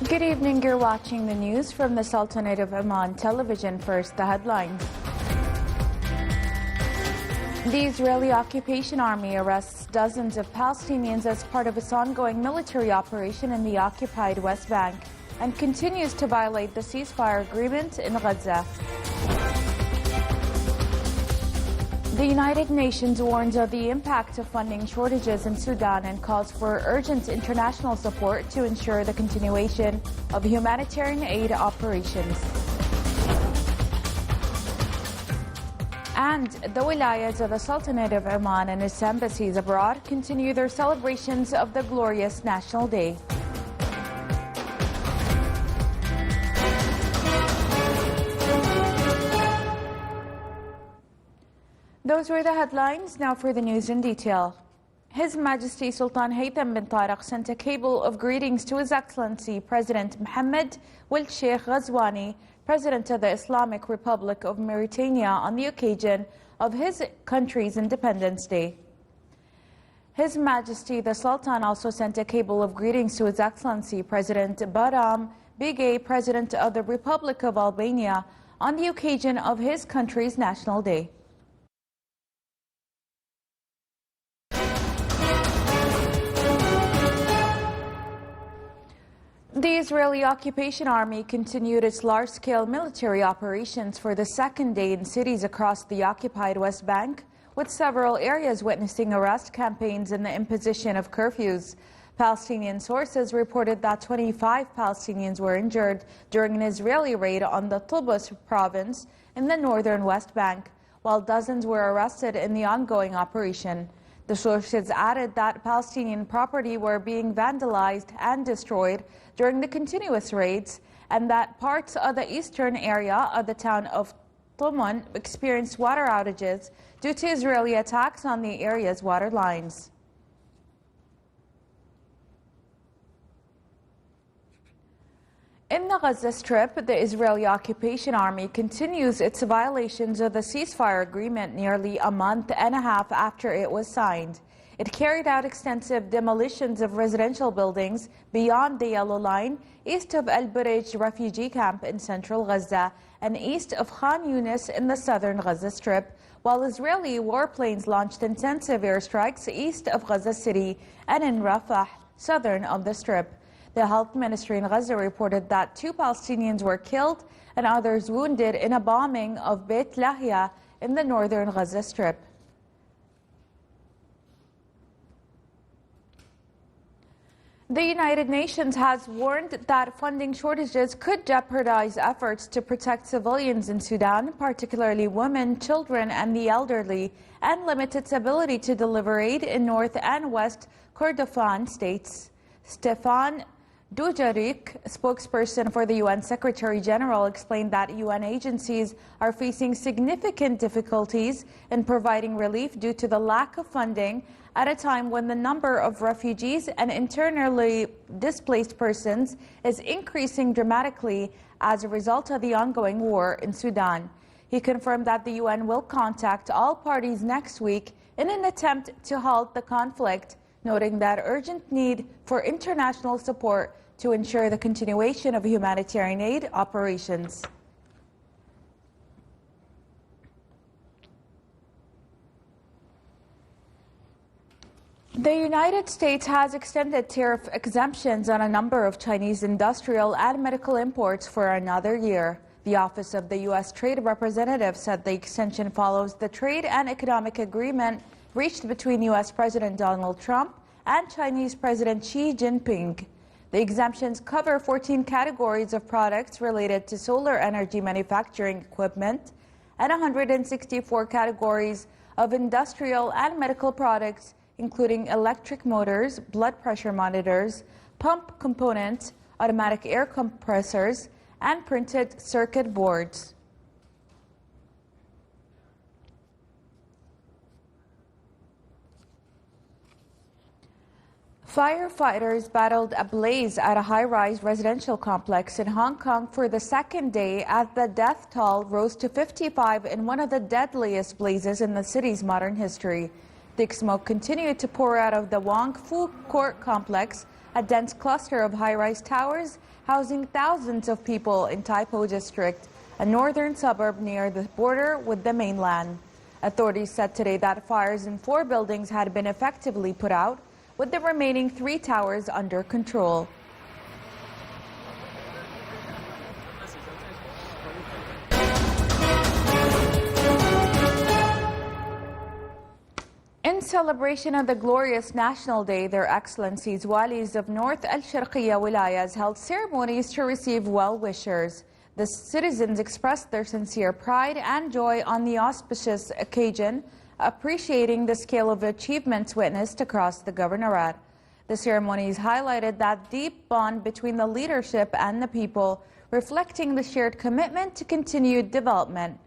Good evening, you're watching the news from the Sultanate of Oman television. First, the headlines. The Israeli occupation army arrests dozens of Palestinians as part of its ongoing military operation in the occupied West Bank and continues to violate the ceasefire agreement in Gaza. The United Nations warns of the impact of funding shortages in Sudan and calls for urgent international support to ensure the continuation of humanitarian aid operations. And the wilayas of the Sultanate of Oman and its embassies abroad continue their celebrations of the glorious National Day. Those were the headlines. Now for the news in detail. His Majesty Sultan Haytham bin Tariq sent a cable of greetings to His Excellency President Mohammed Wuld Sheikh Ghazwani, President of the Islamic Republic of Mauritania, on the occasion of his country's Independence Day. His Majesty the Sultan also sent a cable of greetings to His Excellency President Bahram Bigay, President of the Republic of Albania, on the occasion of his country's National Day. The Israeli occupation army continued its large-scale military operations for the second day in cities across the occupied West Bank, with several areas witnessing arrest campaigns and the imposition of curfews. Palestinian sources reported that 25 Palestinians were injured during an Israeli raid on the Tubus province in the northern West Bank, while dozens were arrested in the ongoing operation. The sources added that Palestinian property were being vandalized and destroyed during the continuous raids, and that parts of the eastern area of the town of Tumun experienced water outages due to Israeli attacks on the area's water lines. In the Gaza Strip, the Israeli occupation army continues its violations of the ceasefire agreement nearly a month and a half after it was signed. It carried out extensive demolitions of residential buildings beyond the Yellow Line, east of El Burej refugee camp in central Gaza, and east of Khan Yunis in the southern Gaza Strip, while Israeli warplanes launched intensive airstrikes east of Gaza City and in Rafah, southern of the Strip. The health ministry in Gaza reported that 2 Palestinians were killed and others wounded in a bombing of Beit Lahia in the northern Gaza Strip. The United Nations has warned that funding shortages could jeopardize efforts to protect civilians in Sudan, particularly women, children, and the elderly, and limit its ability to deliver aid in North and West Kordofan states. Stefan Dujarric, spokesperson for the UN Secretary General, explained that UN agencies are facing significant difficulties in providing relief due to the lack of funding at a time when the number of refugees and internally displaced persons is increasing dramatically as a result of the ongoing war in Sudan. He confirmed that the UN will contact all parties next week in an attempt to halt the conflict, noting that urgent need for international support to ensure the continuation of humanitarian aid operations. The United States has extended tariff exemptions on a number of Chinese industrial and medical imports for another year. The Office of the U.S. Trade Representative said the extension follows the trade and economic agreement reached between U.S. President Donald Trump and Chinese President Xi Jinping. The exemptions cover 14 categories of products related to solar energy manufacturing equipment and 164 categories of industrial and medical products, including electric motors, blood pressure monitors, pump components, automatic air compressors, and printed circuit boards. Firefighters battled a blaze at a high-rise residential complex in Hong Kong for the second day as the death toll rose to 55 in one of the deadliest blazes in the city's modern history. Thick smoke continued to pour out of the Wong Fu Court complex a dense cluster of high-rise towers housing thousands of people in Taipo district, a northern suburb near the border with the mainland. Authorities said today that fires in 4 buildings had been effectively put out, with the remaining 3 towers under control. In celebration of the glorious National Day, Their Excellencies Walis of North Al-Sharqiyya Wilayas held ceremonies to receive well-wishers. The citizens expressed their sincere pride and joy on the auspicious occasion, appreciating the scale of achievements witnessed across the governorate. The ceremonies highlighted that deep bond between the leadership and the people, reflecting the shared commitment to continued development.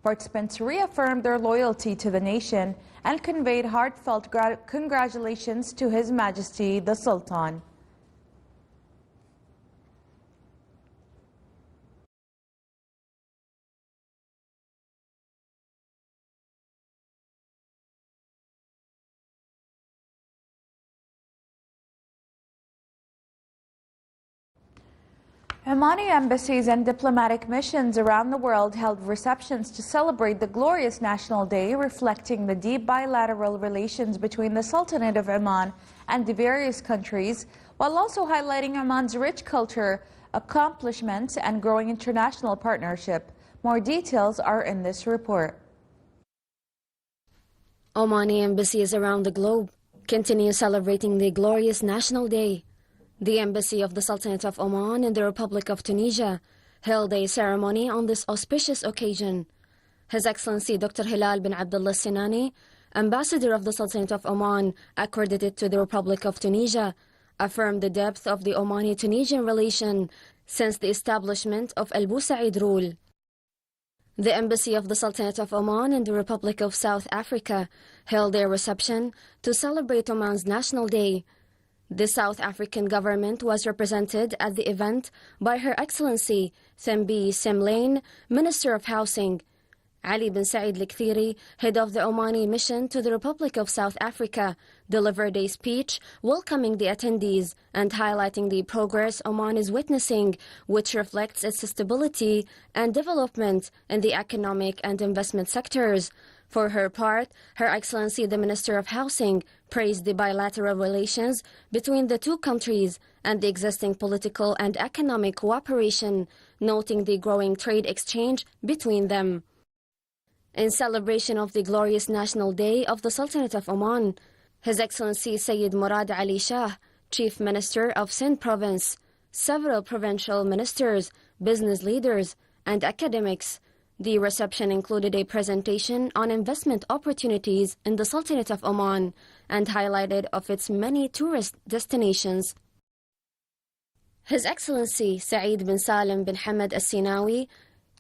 Participants reaffirmed their loyalty to the nation and conveyed heartfelt congratulations to His Majesty the Sultan. Omani embassies and diplomatic missions around the world held receptions to celebrate the glorious National Day, reflecting the deep bilateral relations between the Sultanate of Oman and the various countries, while also highlighting Oman's rich culture, accomplishments, and growing international partnership. More details are in this report. Omani embassies around the globe continue celebrating the glorious National Day. The Embassy of the Sultanate of Oman in the Republic of Tunisia held a ceremony on this auspicious occasion. His Excellency Dr. Hilal bin Abdullah Sinani, Ambassador of the Sultanate of Oman accredited to the Republic of Tunisia, affirmed the depth of the Omani-Tunisian relation since the establishment of Al Busaid rule. The Embassy of the Sultanate of Oman in the Republic of South Africa held a reception to celebrate Oman's National Day. The South African government was represented at the event by Her Excellency Thembi Semlane, Minister of Housing. Ali bin Said Al-Kthiri, head of the Omani mission to the Republic of South Africa, delivered a speech welcoming the attendees and highlighting the progress Oman is witnessing, which reflects its stability and development in the economic and investment sectors. For her part, Her Excellency the Minister of Housing praised the bilateral relations between the two countries and the existing political and economic cooperation, noting the growing trade exchange between them. In celebration of the glorious National Day of the Sultanate of Oman, His Excellency Sayyid Murad Ali Shah, Chief Minister of Sindh Province, several provincial ministers, business leaders, and academics. The reception included a presentation on investment opportunities in the Sultanate of Oman and highlighted of its many tourist destinations. His Excellency Saeed bin Salim bin Hamad Al-Sinawi,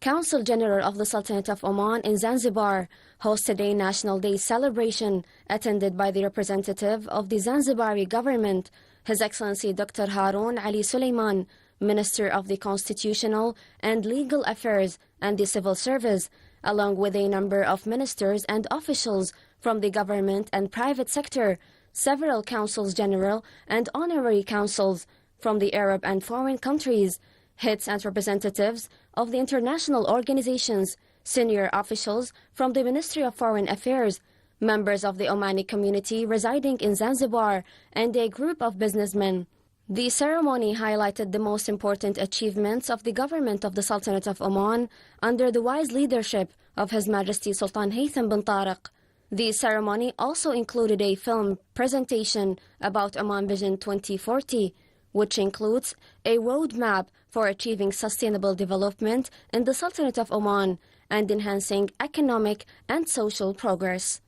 Consul General of the Sultanate of Oman in Zanzibar, hosted a National Day celebration attended by the representative of the Zanzibari government, His Excellency Dr. Harun Ali Suleiman, Minister of the Constitutional and Legal Affairs and the Civil Service, along with a number of ministers and officials from the government and private sector, several consuls general and honorary consuls from the Arab and foreign countries, heads and representatives of the international organizations, senior officials from the Ministry of Foreign Affairs, members of the Omani community residing in Zanzibar, and a group of businessmen. The ceremony highlighted the most important achievements of the government of the Sultanate of Oman under the wise leadership of His Majesty Sultan Haytham bin Tariq. The ceremony also included a film presentation about Oman Vision 2040, which includes a roadmap for achieving sustainable development in the Sultanate of Oman and enhancing economic and social progress.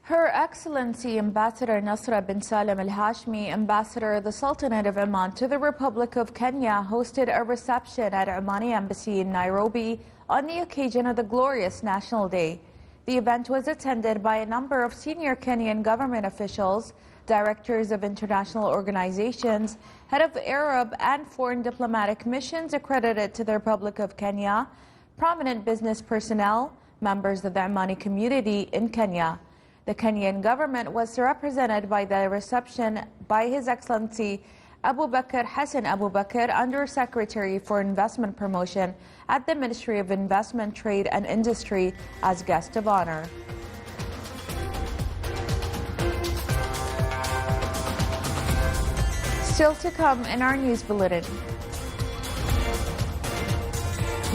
Her Excellency Ambassador Nasra bin Salim Al-Hashmi, Ambassador of the Sultanate of Oman to the Republic of Kenya, hosted a reception at Omani Embassy in Nairobi on the occasion of the glorious National Day. The event was attended by a number of senior Kenyan government officials, directors of international organizations, head of Arab and foreign diplomatic missions accredited to the Republic of Kenya, prominent business personnel, members of the Omani community in Kenya. The Kenyan government was represented by the reception by His Excellency Abu Bakr Hassan Abu Bakr, Undersecretary for Investment Promotion at the Ministry of Investment, Trade and Industry, as guest of honor. Still to come in our news bulletin.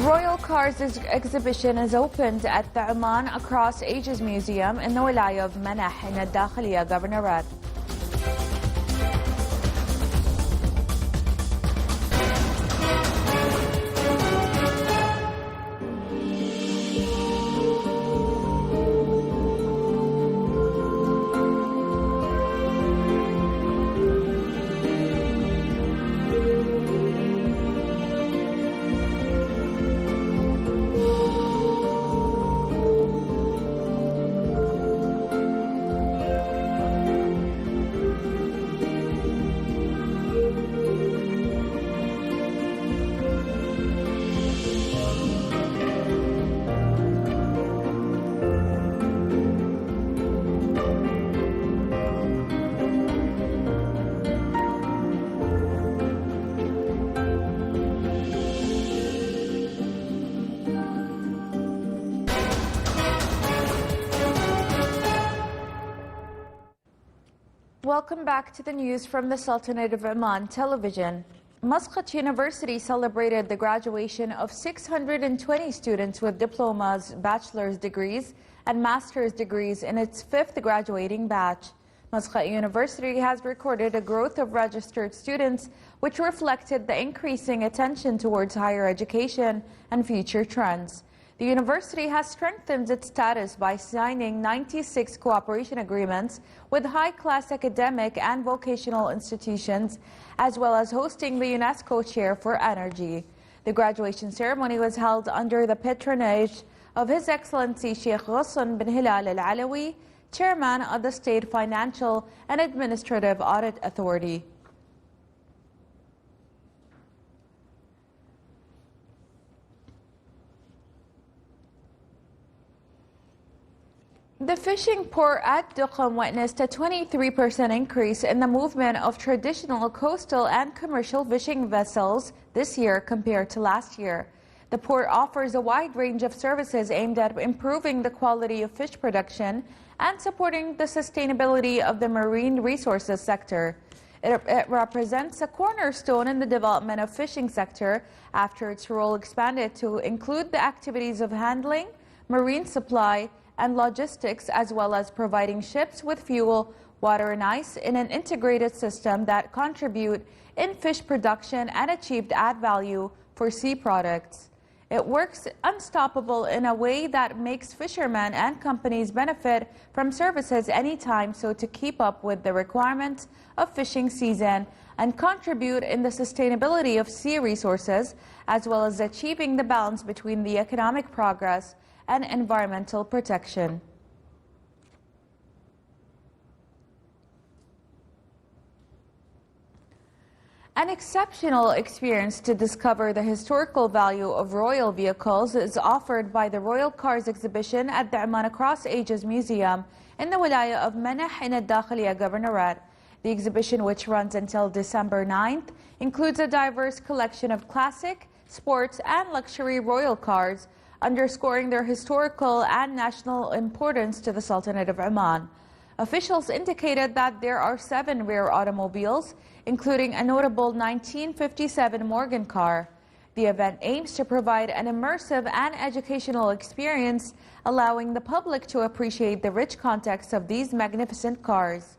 Royal Cars exhibition is opened at the Oman Across Ages Museum in the Wilaya of Manah in Al-Dakhiliya Governorate. Welcome back to the news from the Sultanate of Oman television. Muscat University celebrated the graduation of 620 students with diplomas, bachelor's degrees, and master's degrees in its 5th graduating batch. Muscat University has recorded a growth of registered students, which reflected the increasing attention towards higher education and future trends. The university has strengthened its status by signing 96 cooperation agreements with high-class academic and vocational institutions, as well as hosting the UNESCO Chair for Energy. The graduation ceremony was held under the patronage of His Excellency Sheikh Ghassan bin Hilal Al-Alawi, Chairman of the State Financial and Administrative Audit Authority. The fishing port at Duqm witnessed a 23% increase in the movement of traditional coastal and commercial fishing vessels this year compared to last year. The port offers a wide range of services aimed at improving the quality of fish production and supporting the sustainability of the marine resources sector. It represents a cornerstone in the development of fishing sector after its role expanded to include the activities of handling, marine supply, and logistics, as well as providing ships with fuel, water and ice in an integrated system that contribute in fish production and achieved add value for sea products. It works unstoppable in a way that makes fishermen and companies benefit from services anytime, so to keep up with the requirements of fishing season and contribute in the sustainability of sea resources, as well as achieving the balance between the economic progress and environmental protection. An exceptional experience to discover the historical value of royal vehicles is offered by the Royal Cars exhibition at the Oman Across Ages Museum in the Wilaya of Manah in Al-Dakhiliya Governorate. The exhibition, which runs until December 9th, includes a diverse collection of classic, sports and luxury royal cars, underscoring their historical and national importance to the Sultanate of Oman. Officials indicated that there are 7 rare automobiles, including a notable 1957 Morgan car. The event aims to provide an immersive and educational experience, allowing the public to appreciate the rich context of these magnificent cars.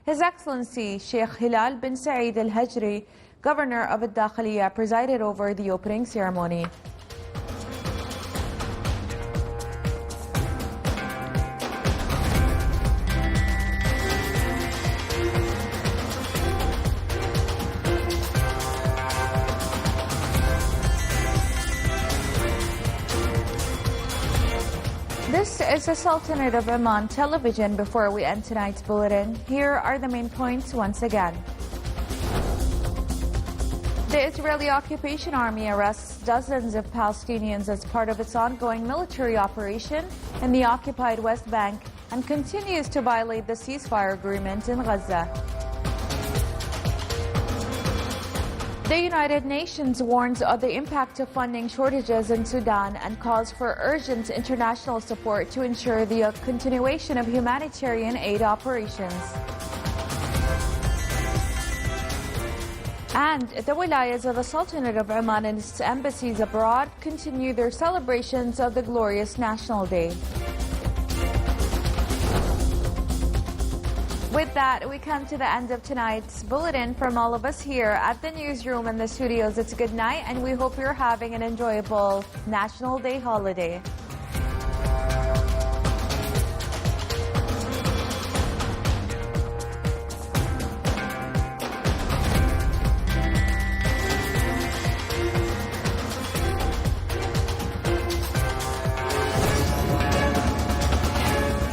His Excellency Sheikh Hilal bin Saeed Al-Hajri, Governor of Al-Dakhiliya, presided over the opening ceremony. This is the Sultanate of Oman television. Before we end tonight's bulletin, here are the main points once again. The Israeli occupation army arrests dozens of Palestinians as part of its ongoing military operation in the occupied West Bank and continues to violate the ceasefire agreement in Gaza. The United Nations warns of the impact of funding shortages in Sudan and calls for urgent international support to ensure the continuation of humanitarian aid operations. And the wilayas of the Sultanate of Oman and its embassies abroad continue their celebrations of the glorious National Day. With that, we come to the end of tonight's bulletin. From all of us here at the newsroom and the studios, it's good night, and we hope you're having an enjoyable National Day holiday.